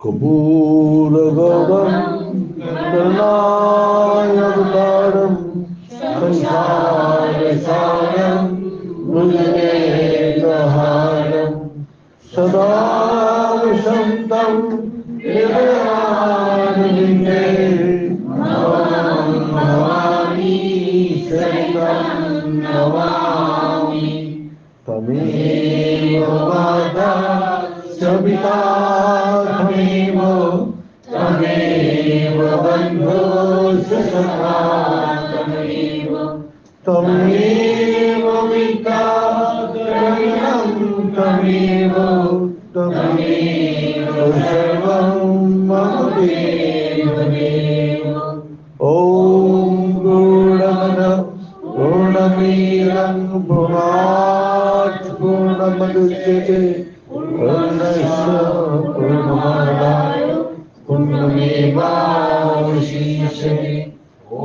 कपूरगौरं करुणावतारं संसारसारं भुजगेन्द्रहारं सदा वसन्तं हृदयारविन्दे नमामि सहितं नमामि तमेव माता च पिता त्वमेव त्वमेव बन्धुश्च सखा त्वमेव त्वमेव पिता त्वमेव त्वमेव त्वमेव सर्वं मम देवदेव ॐ पूर्णमदः पूर्णमिदं पूर्णात् पूर्णमुदच्यते पूर्णस्य पूर्णमादाय पूर्णमेवावशिष्यते ॐ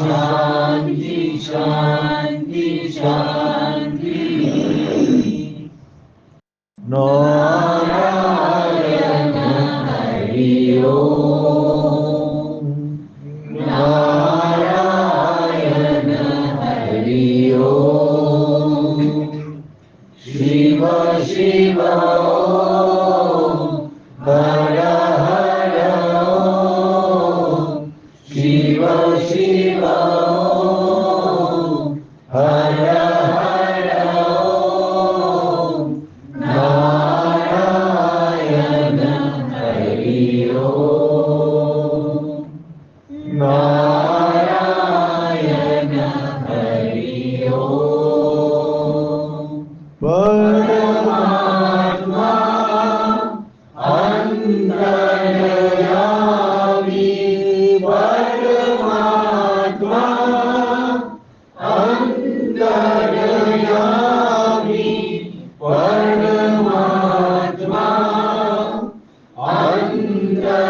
शान्ति शान्ति शान्ति नारायण हरि ओम नारायण हरि ओम शिव शिव ओम हर हर ओम शिव शिव ओम हर हर ओम नारायण हरि ओम नारायण हरि ओम परमात्मा अंतर्यामी परमात्मा अंतर्यामी परमात्मा अंतर्यामी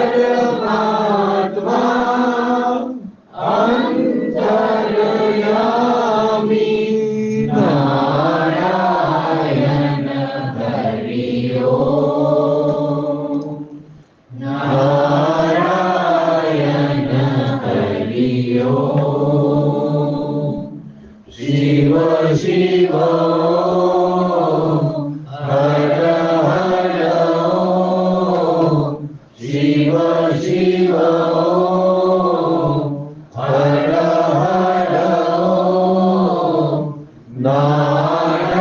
परमात्मा अंतर्यामी नारायण हरि ओम नारायण हरि ओम शिव शिव ओम हर हर ओम शिव शिव ओम हर हर ओम नारायण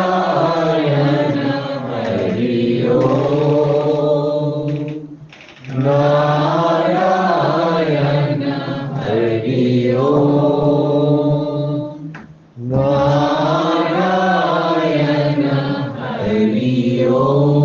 हरि ओम नारायण हरि ओम नारायण हरि ओम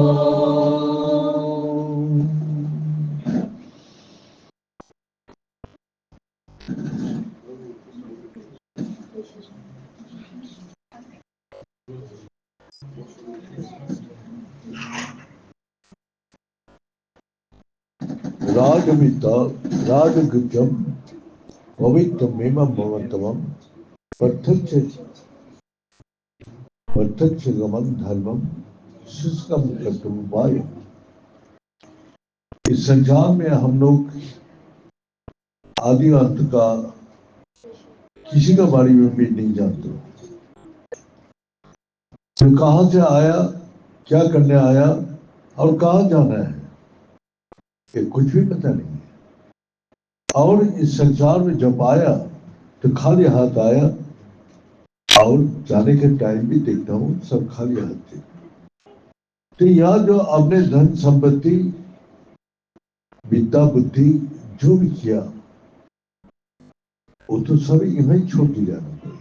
रागमिता रागगुह्यं पवित्रमेवं भवन्तमं प्रत्यक्षगमं धर्मं शुष्कं कर्तुम् उपाय। इस संसार में हम लोग आदि अंत का किसी का बारे में भी नहीं जानते। तो कहां से आया, क्या करने आया और कहां जाना है, ये कुछ भी पता नहीं है। और इस संसार में जब आया तो खाली हाथ आया और जाने के टाइम भी देखता हूं सब खाली हाथ थे। तो यहाँ जो अपने धन संपत्ति विद्या बुद्धि जो भी किया वो तो सब इन्हें छोड़ के जाना पड़ेगा।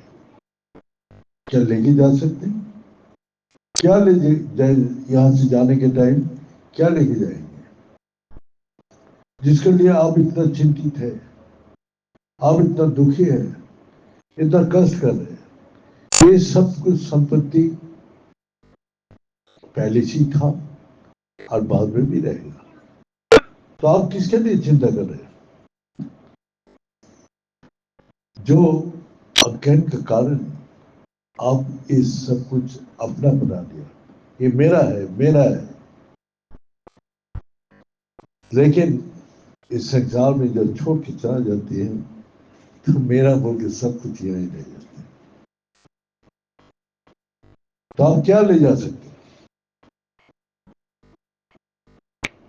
क्या लेके जा सकते हैं? क्या ले जाए? यहाँ से जाने के टाइम क्या लेके जाएंगे? जिसके लिए आप इतना चिंतित है, आप इतना दुखी है, इतना कष्ट कर रहे हैं, ये सब कुछ संपत्ति पहले से ही था और बाद में भी रहेगा। तो आप किसके लिए चिंता कर रहे हैं? जो अज्ञान के कारण आप ये सब कुछ अपना बना लिया, ये मेरा है, मेरा है। लेकिन इस संसार में जब छोड़ के चला जाती है तो मेरा बोल के सब कुछ यहीं रह जाता है। तो आप क्या ले जा सकते,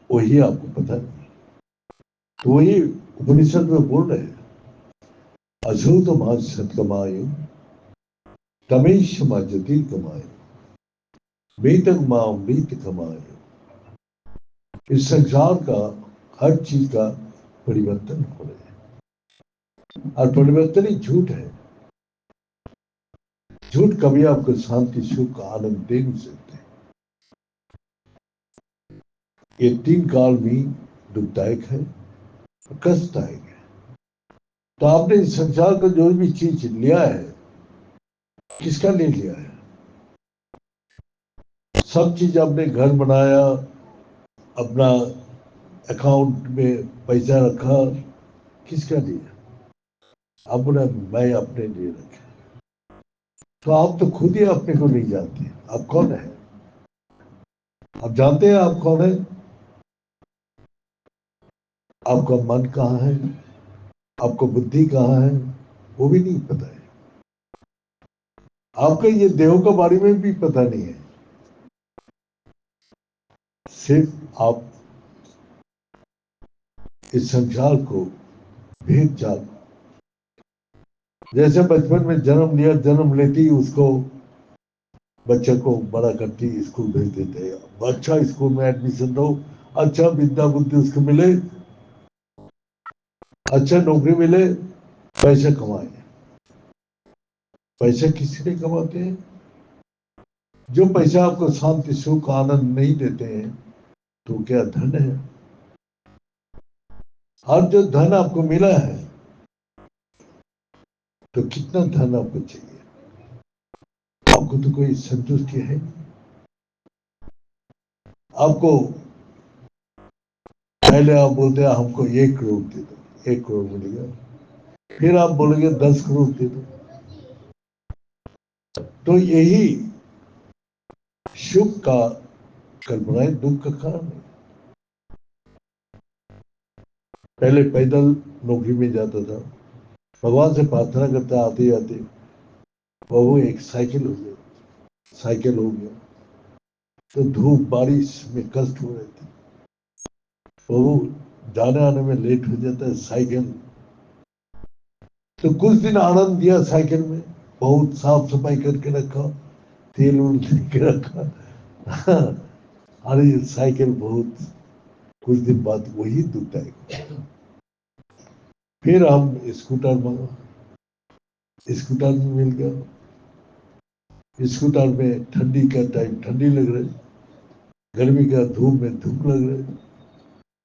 वही आपको पता नहीं। तो वही उपनिषद में बोल रहे हैं, अछूत मां सत्कमायु तमेश माजती कमाए बेतक मां बेत कमाए। इस संसार का हर चीज का परिवर्तन हो रहा है और परिवर्तन ही झूठ है। झूठ कभी आपको शांति सुख आनंद दे नहीं सकते। ये तीन काल भी दुखदायक है, कष्टदायक है। तो आपने इस संसार का जो भी चीज लिया है, किसका लिए लिया है? सब चीज आपने घर बनाया, अपना अकाउंट में पैसा रखा, किसका लिए? अपना, मैं अपने लिए रखा। तो आप तो खुद ही अपने को नहीं जानते आप कौन है। आप जानते हैं आप कौन है? आपका मन कहाँ है, आपको बुद्धि कहाँ है, वो भी नहीं पता है। आपके ये देह के बारे में भी पता नहीं है। सिर्फ आप इस संसार को भेद जान, जैसे बचपन में जन्म लिया, जन्म लेती उसको, बच्चे को बड़ा करती स्कूल भेज देते हैं। अच्छा स्कूल में एडमिशन दो, अच्छा विद्या बुद्धि उसको मिले, अच्छा नौकरी मिले, पैसे कमाए। पैसे किसी ने कमाते हैं? जो पैसा आपको शांति सुख आनंद नहीं देते हैं तो क्या धन है? और जो धन आपको मिला है तो कितना धन आपको चाहिए? आपको तो कोई संतुष्टि है नहीं। आपको पहले आप बोलते हैं हमको 1 करोड़ दे दो, 1 करोड़ मिलेगा। फिर आप बोलेंगे 10 करोड़ दे दो। तो यही सुख का कल्पना है, दुख का कारण है। पहले पैदल नौकरी में जाता था, भगवान से प्रार्थना करता आते आते वो एक साइकिल हो गया, साइकिल हो गया तो धूप बारिश में कष्ट हो रहे थे, वो जाने आने में लेट हो जाता है साइकिल। तो कुछ दिन आनंद दिया साइकिल में, बहुत साफ सफाई करके रखा, तेल उल लेके रखा। अरे साइकिल बहुत, कुछ दिन बाद वही दुखदायक। फिर हम स्कूटर मांगा, स्कूटर में मिल गया। स्कूटर में ठंडी का टाइम ठंडी लग रही, गर्मी का धूप में धूप लग रही।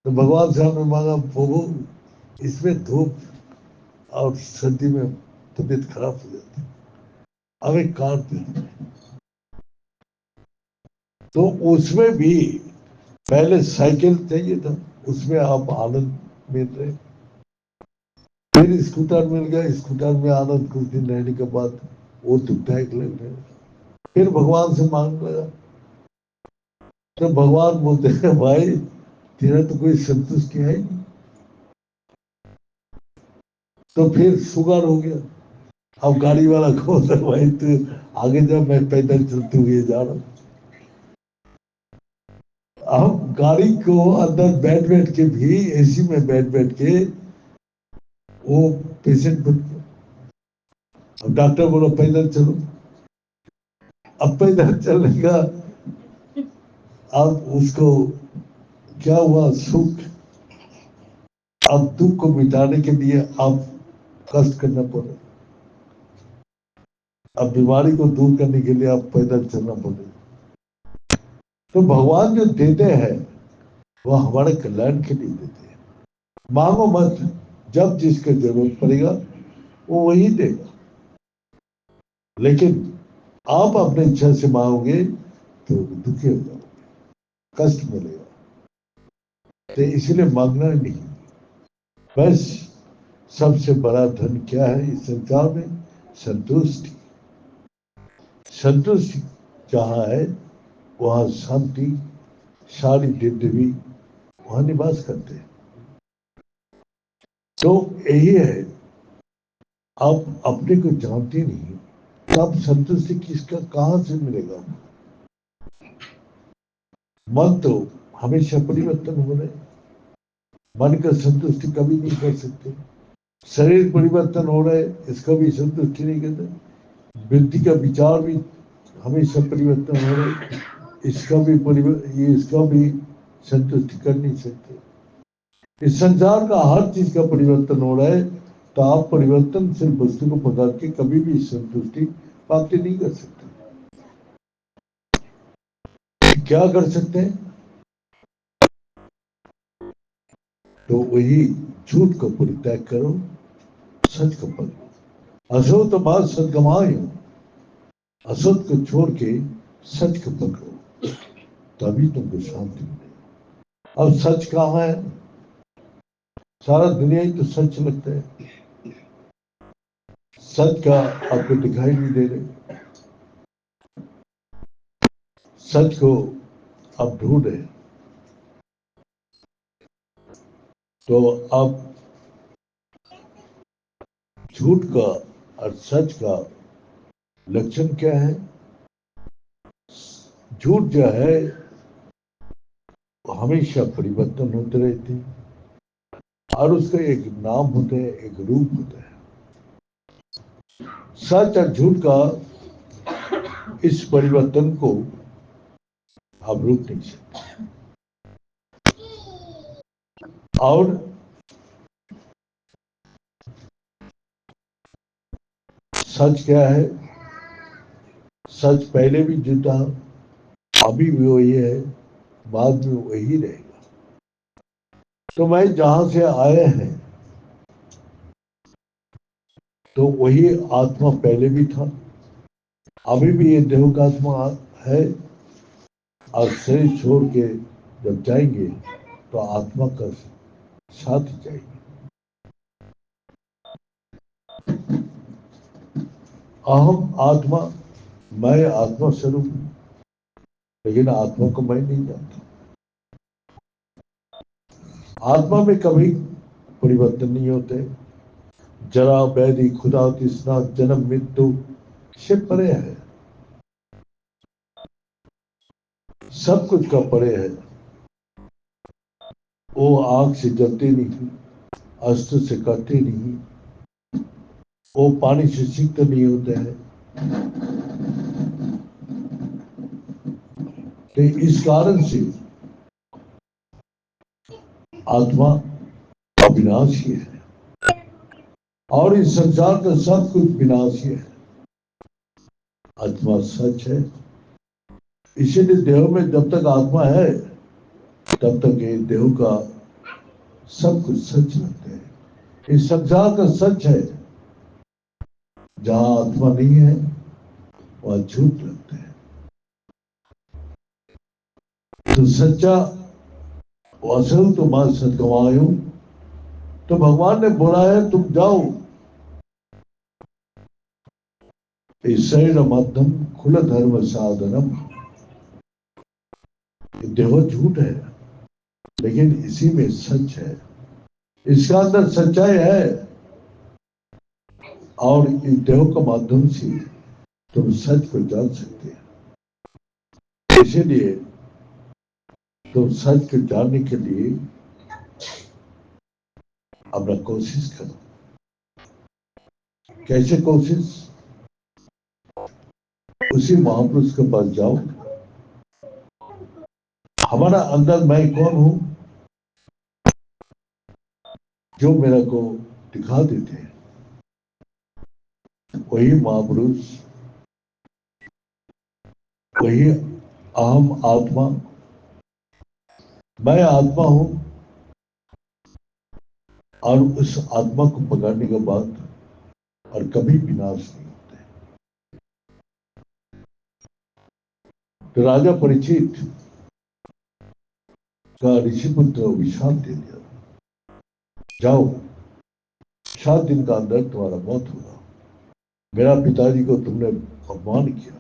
तो भगवान से हमने मांगा, प्रभु इसमें धूप और सर्दी में तबीयत खराब हो जाती, अब एक कार दे दो। तो उसमें भी पहले साइकिल चाहिए था, उसमें आप आनंद मिल रहे। फिर स्कूटर मिल गया, स्कूटर में आनंद कुछ दिन रहने के बाद वो दुखदायक लग रहे। फिर भगवान से मांग लगा, तो भगवान बोलते हैं भाई तेरा तो कोई संतुष्टि है नहीं। तो फिर शुगर हो गया। अब गाड़ी वाला खोल रहा, भाई तू आगे जा, मैं पैदल चलते हुए जा रहा हूँ। अब गाड़ी को अंदर बैठ बैठ के भी, एसी में बैठ बैठ के वो पेशेंट बन गया। अब डॉक्टर बोला पैदल चलो। अब पैदल चलने का, अब उसको क्या हुआ, सुख। अब दुख को मिटाने के लिए अब कष्ट करना पड़े, अब बीमारी को दूर करने के लिए अब पैदल चलना पड़े। तो भगवान जो देते हैं वह हमारे कल्याण के लिए देते हैं। मांगो मत, जब जिसके जरूरत पड़ेगा वो वही देगा। लेकिन आप अपने इच्छा से मांगोगे तो दुखी हो जाओगे, कष्ट मिलेगा। तो इसलिए मांगना नहीं। बस सबसे बड़ा धन क्या है इस संसार में? संतुष्टि। संतुष्टि जहां है वहां शांति, सारी देवी वहां निवास करते हैं। तो यही है, आप अपने को जानते नहीं तो आप संतुष्टि किसका कहां से मिलेगा? मन तो हमेशा परिवर्तन हो रहे, मन का संतुष्टि कभी नहीं कर सकते। शरीर परिवर्तन हो रहे, इसका भी संतुष्टि नहीं करते। व्यक्ति का विचार भी हमेशा परिवर्तन हो रहे, इसका भी इसका भी संतुष्टि कर नहीं सकते। इस संसार का हर चीज का परिवर्तन हो रहा है, तो आप परिवर्तनशील वस्तु को पकड़ के कभी भी संतुष्टि प्राप्त नहीं कर सकते। क्या कर सकते हैं? तो वही झूठ को परित्याग करो, सच को पकड़ो। असत बात सत गमायो, असत को छोड़ के सच को पकड़ो, तभी तुमको शांति मिलेगी। अब सच कहाँ है? सारा दुनिया ही तो सच लगता है, सच का आपको दिखाई नहीं दे रहे। सच को आप ढूंढे तो आप झूठ का और सच का लक्षण क्या है? झूठ जो है वो हमेशा परिवर्तन होते रहते हैं और उसका एक नाम होता है, एक रूप होता है। सच और झूठ का इस परिवर्तन को आप रोक नहीं सकते। और सच क्या है? सच पहले भी झूठा, अभी भी वही है, बाद में वही रहेगा। तो मैं जहां से आए हैं तो वही आत्मा पहले भी था, अभी भी ये देह का आत्मा है, और शरीर छोड़ के जब जाएंगे तो आत्मा का साथ जाएगी। अहम आत्मा, मैं आत्मा स्वरूप हूं, लेकिन आत्मा को मैं नहीं जानता। आत्मा में कभी परिवर्तन नहीं होते। जरा व्याधि खुदा तृष्णा जन्म मृत्यु से परे है, सब कुछ का परे है। वो आग से जलते नहीं, अस्त्र से कटते नहीं, वो पानी से सिक्त नहीं होते हैं। तो इस कारण से आत्मा अविनाशी है और इस संसार का सब कुछ विनाशी है। आत्मा सच है, इसीलिए देह में जब तक आत्मा है तब तक ये देह का सब कुछ सच लगते हैं। इस संसार का सच है, जहां आत्मा नहीं है वहां झूठ लगते हैं। तो सच्चा असल तो मां सदगवायो, तो भगवान ने बोला है तुम जाओ, शरीर मध्यम खुल धर्म साधनम। देह झूठ है लेकिन इसी में सच है, इसका अंदर सच्चाई है, और इस देह के माध्यम से तुम सच को जान सकते हैं। इसीलिए तुम सच को जानने के लिए अपना कोशिश करो। कैसे कोशिश? उसी महापुरुष के पास जाओ। हमारा अंदर मैं कौन हूं जो मेरे को दिखा देते हैं, वही महापुरुष, वही अहम आत्मा, मैं आत्मा हूं। और उस आत्मा को पकड़ने के बाद और कभी विनाश नहीं होते। तो राजा परीक्षित का ऋषिपुत्र विश्राम दे दिया, जाओ 7 दिन का अंदर तुम्हारा मौत होगा। मेरा पिताजी को तुमने अपमान किया,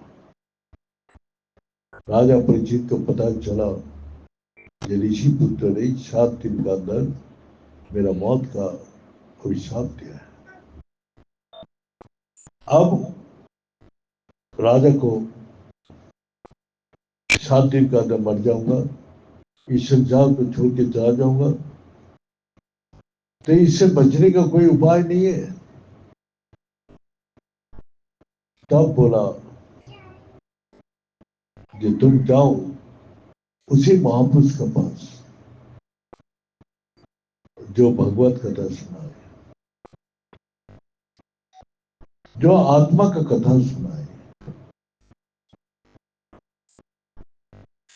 राजा परीक्षित को पता चला ये ऋषि पुत्र ने 7 दिन का अंदर मेरा मौत का अभिशाप दिया है। अब राजा को 7 दिन का अंदर मर जाऊंगा, इस संसार को छोड़ के चला जाऊंगा, तो इससे बचने का कोई उपाय नहीं है। तब बोला कि तुम जाओ उसी महापुरुष के पास जो भगवत कथा सुनाए, जो आत्मा का कथा सुनाए।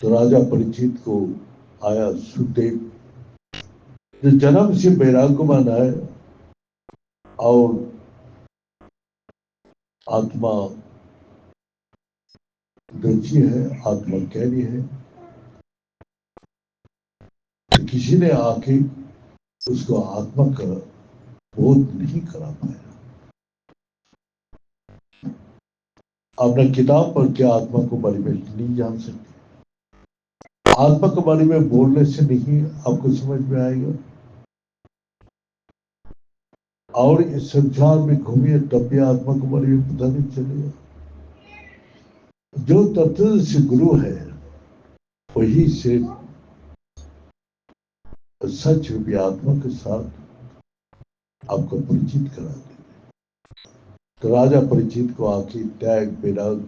तो राजा परीक्षित को आया सुखदेव, जो जन्म से वैराग्यवान है और आत्मा दर्शी है, आत्मा कैदी है। तो किसी ने आके उसको आत्मा का बोध नहीं करा पाया। आपने किताब पढ़ के आत्मा को बारे में नहीं जान सकते, आत्मा के बारे में बोलने से नहीं आपको समझ में आएगा। और इस संसार में घूमिए तब भी आत्मा के बारे में पता नहीं चलेगा। जो तत्व से गुरु है वही से सच रूपी आत्मा के साथ आपको परिचित करा दे। तो राजा परिचित को आखिर त्याग वैराग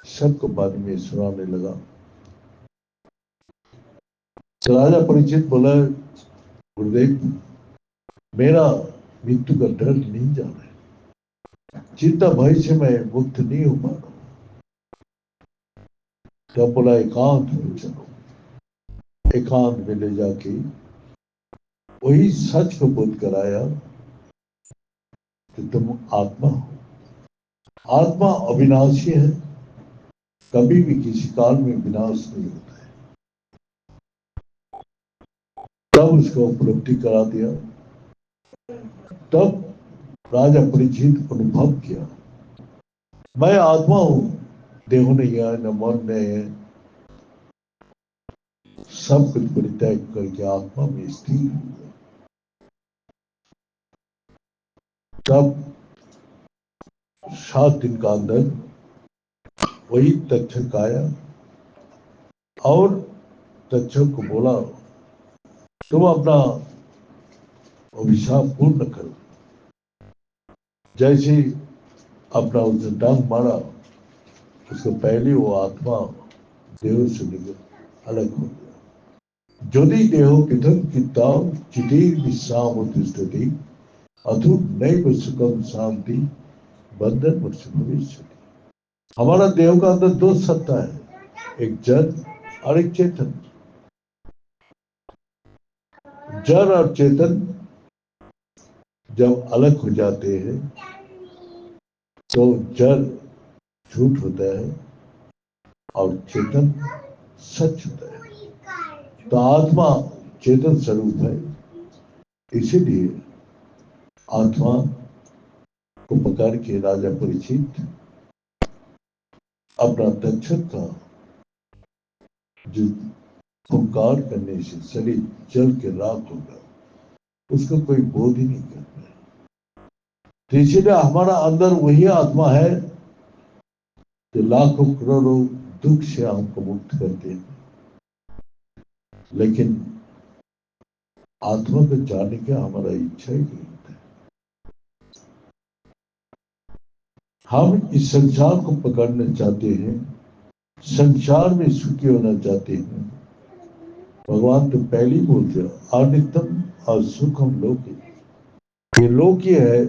सबको बारे में सुनाने लगा। तो राजा परिचित बोला, गुरुदेव मेरा मृत्यु का डर नहीं जा रहा है, चिंता भय से मैं मुक्त नहीं हो पा रहा। तब बोला एकांत में चलो, एकांत में ले जाके वही सच को बोध कराया कि तुम आत्मा हो। आत्मा अविनाशी है, कभी भी किसी काल में विनाश नहीं होता है। तब उसको उपलब्धि करा दिया। तब राजा परीक्षित अनुभव किया, मैं आत्मा हूं, देह नहीं है, न मन नहीं है, सब कुछ परित्याग करके आत्मा में स्थिर हुआ। तब 7 दिन का अंदर वही तक्षक आया और तक्षक को बोला, तुम अपना अभिशाप पूर्ण करो। जैसे अपना उसने डंक मारा, उसको पहले वो आत्मा देह से निकल अलग हो गया। यदि देहो पृथक चित्ता चितिर विश्राम उत्तिष्ठति अथुत नैव सुखम शांति बंधन वर्ष भविष्य। हमारा देह का अंदर 2 सत्ता है, एक जड़ और एक चेतन। जड़ और चेतन जब अलग हो जाते हैं तो जड़ झूठ होता है और चेतन सच होता है। तो आत्मा चेतन स्वरूप है, इसीलिए आत्मा को पकड़ के राजा परीक्षित अपना तक्षक का जो हुंकार करने से शरीर जल के राख होगा, उसको कोई बोध ही नहीं करता है। तो इसीलिए हमारा अंदर वही आत्मा है जो लाखों करोड़ों दुख से हमको मुक्त करते हैं। लेकिन आत्मा को जानने का हमारा इच्छा ही नहीं होता है। हम इस संसार को पकड़ना चाहते हैं, संसार में सुखी होना चाहते हैं। भगवान तो पहले ही बोल दिया, अनित्यम और सुखम लोके। ये लोकी है,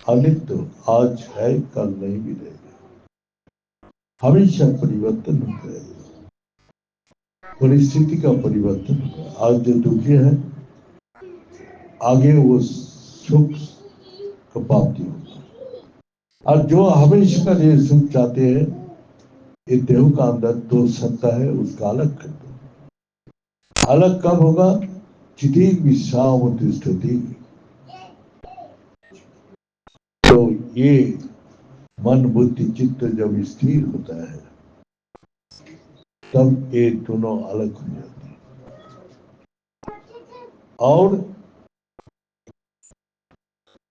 अनित्य, आज है कल नहीं भी रहेगा, हमेशा परिवर्तन होता है, परिस्थिति का परिवर्तन होगा। आज जो दुखी है आगे वो सुख का प्राप्ति होगा। और जो हमेशा का लिए सुख चाहते हैं, ये देह का अंदर 2 सत्ता है, उसका अलग कर दो। अलग कब होगा? चितिर विश्राम उत्तिष्ठति। तो ये मन बुद्धि चित्त जब स्थिर होता है तब ये दोनों अलग हो जाते हैं। और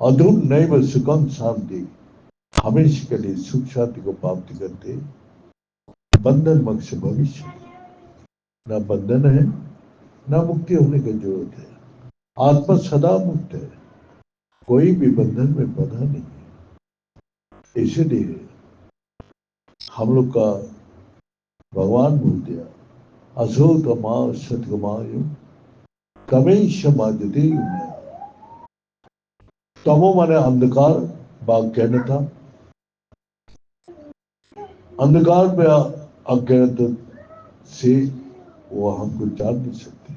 अधूर नैव सुखम शांति, हमेशा के लिए सुख शांति को प्राप्ति करते, बंधन मोक्ष भविष्य, न बंधन है न मुक्ति होने की जरूरत है। आत्मा सदा मुक्त है, कोई भी बंधन में बंधा नहीं है। इसलिए हम लोग का भगवान बोल दिया, असो तमा सतगमायु तमेश माध्यते। तमो माने अंधकार, अज्ञानता। अंधकार में अज्ञानता से वो हमको जान नहीं सकते।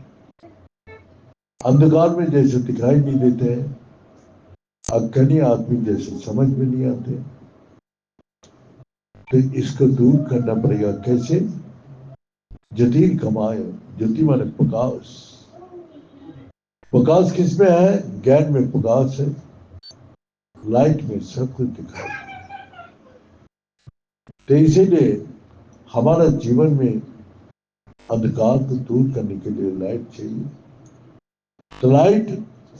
अंधकार में जैसे दिखाई नहीं देते हैं, अज्ञानी आदमी जैसे समझ में नहीं आते, तो इसको दूर करना पड़ेगा। कैसे? ज्योति कमाए, ज्योति माने प्रकाश। प्रकाश किसमें है? ज्ञान में प्रकाश है, लाइट में सब कुछ दिखाई। तो इसीलिए हमारा जीवन में अंधकार को दूर करने के लिए लाइट चाहिए। तो लाइट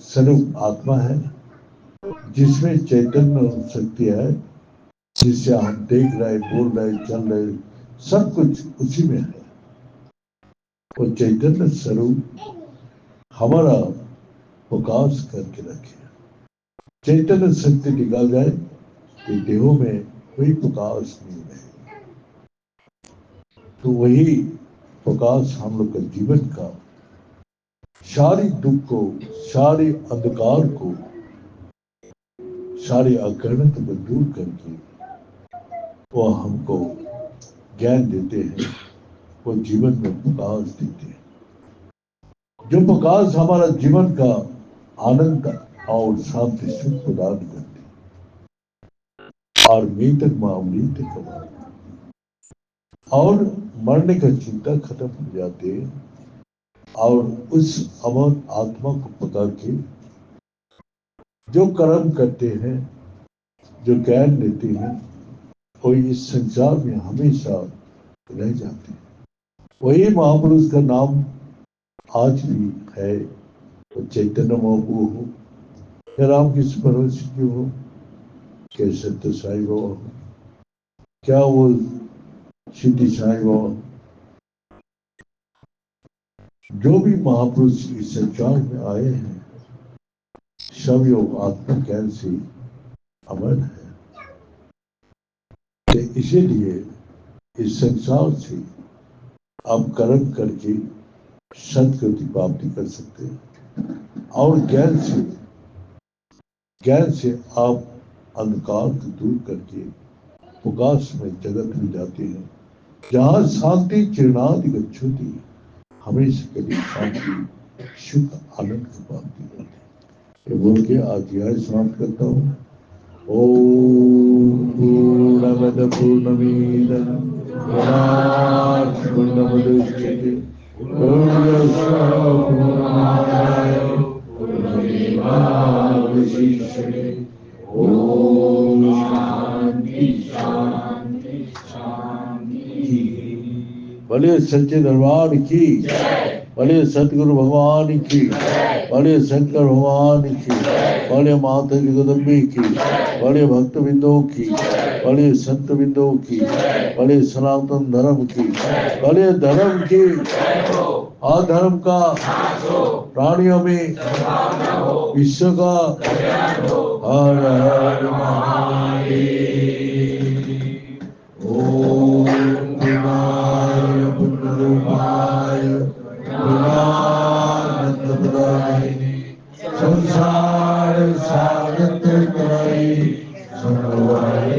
स्वरूप आत्मा है, जिसमें चैतन्य शक्ति है, जिससे हम देख रहे, बोल रहे, चल रहे, सब कुछ उसी में है। वो चैतन्य स्वरूप हमारा प्रकाश करके रखे। चैतन्य शक्ति निकाल जाए तो देहों में कोई प्रकाश नहीं रहे। तो वही प्रकाश हम लोग का जीवन का सारी दुख को, सारी अंधकार को, सारी अज्ञानता को दूर करके वो हमको ज्ञान देते हैं, वो जीवन में प्रकाश देते हैं। जो प्रकाश हमारा जीवन का आनंद और शांति सुख प्रदान करते हैं और मीतक मामूली तक और मरने का चिंता खत्म हो जाते हैं। और उस अमर आत्मा को पकड़ के जो कर्म करते हैं, जो ज्ञान लेते हैं, वो इस संसार में हमेशा रह जाते हैं। वही महापुरुष का नाम आज भी है, तो चैतन्य महाप्रभु हो, या रामकृष्ण परमहंस जी हो, क्या सत्य साई बाबा हो, क्या वो सिद्धि साई बाबा, जो भी महापुरुष इस संसार में आए हैं, सब योग आत्म ज्ञान से अमर है। तो इसीलिए इस संसार से आप कर्म करके सदगति प्राप्ति कर सकते हैं और ज्ञान से आप अंधकार को दूर करके प्रकाश में जगत में जाते हैं, जहां शांति चिरनादि गच्छति, हमेशा के लिए शांति सुख आनंद की प्राप्ति करते हैं। ये बोल के अध्याय समाप्त करता हूँ। ओम पूर्णमद पूर्णमिदं पूर्णात् पूर्णमुदच्यते पूर्णस्य पूर्णमादाय पूर्णमेवावशिष्यते। ओम शांति शांति शांति। बोलिए सच्चे दरबार की, बोलिए सतगुरु भगवान की, बोलिए शंकर भगवान की, बोलिए माता जगदम्बे की, बोलिए भक्त बिंदु की, बोलिए संत बिंदु की, बोलिए सनातन धर्म की, बोलिए धर्म की। अधर्म का प्राणियों में विश्व का हर हर महादेव। ओम गुणाय पुण्यरूपाय गुणानंद प्रदायिने संसार सागर तराई संभवाय